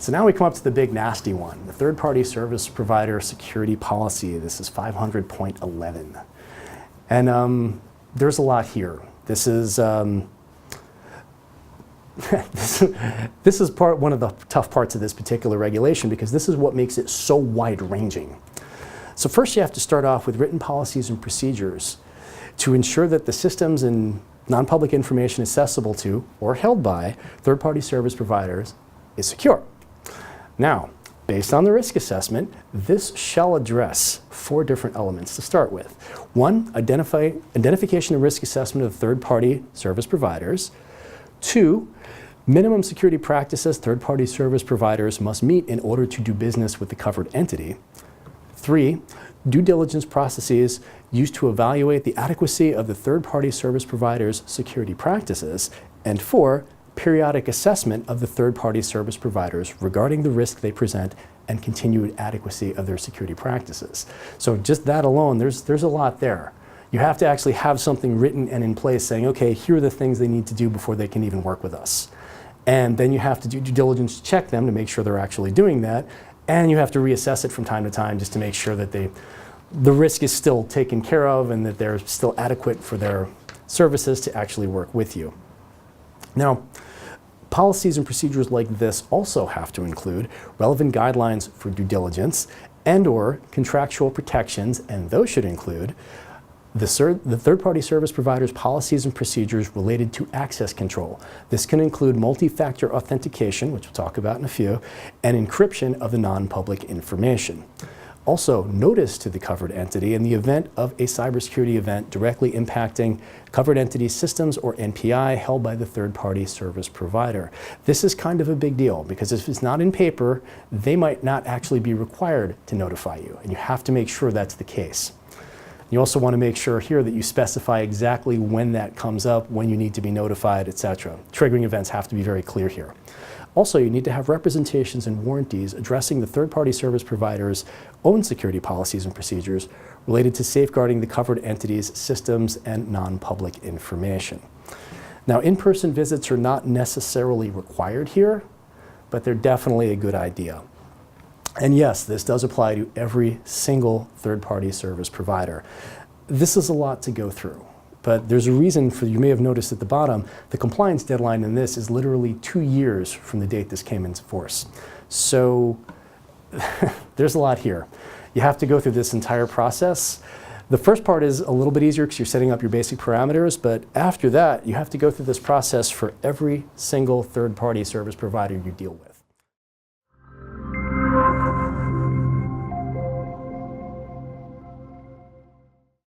So now we come up to the big nasty one, the third-party service provider security policy. This is 500.11. And there's a lot here. This is this is one of the tough parts of this particular regulation, because this is what makes it so wide-ranging. So first you have to start off with written policies and procedures to ensure that the systems and non-public information accessible to or held by third-party service providers is secure. Now, based on the risk assessment, this shall address 4 different elements to start with. 1, identification and risk assessment of third-party service providers. 2, minimum security practices third-party service providers must meet in order to do business with the covered entity. 3, due diligence processes used to evaluate the adequacy of the third-party service provider's security practices. And 4, periodic assessment of the third-party service providers regarding the risk they present and continued adequacy of their security practices. So just that alone, there's a lot there. You have to actually have something written and in place saying, okay, here are the things they need to do before they can even work with us. And then you have to do due diligence to check them to make sure they're actually doing that. And you have to reassess it from time to time just to make sure that the risk is still taken care of and that they're still adequate for their services to actually work with you. Now, policies and procedures like this also have to include relevant guidelines for due diligence and/or contractual protections, and those should include the third-party service provider's policies and procedures related to access control. This can include multi-factor authentication, which we'll talk about in a few, and encryption of the non-public information. Also, notice to the covered entity in the event of a cybersecurity event directly impacting covered entity systems or NPI held by the third-party service provider. This is kind of a big deal, because if it's not in paper, they might not actually be required to notify you, and you have to make sure that's the case. You also want to make sure here that you specify exactly when that comes up, when you need to be notified, etc. Triggering events have to be very clear here. Also, you need to have representations and warranties addressing the third-party service provider's own security policies and procedures related to safeguarding the covered entity's systems and non-public information. Now, in-person visits are not necessarily required here, but they're definitely a good idea. And yes, this does apply to every single third-party service provider. This is a lot to go through, but there's a reason for, you may have noticed at the bottom, the compliance deadline in this is literally 2 years from the date this came into force. So there's a lot here. You have to go through this entire process. The first part is a little bit easier because you're setting up your basic parameters, but after that, you have to go through this process for every single third-party service provider you deal with.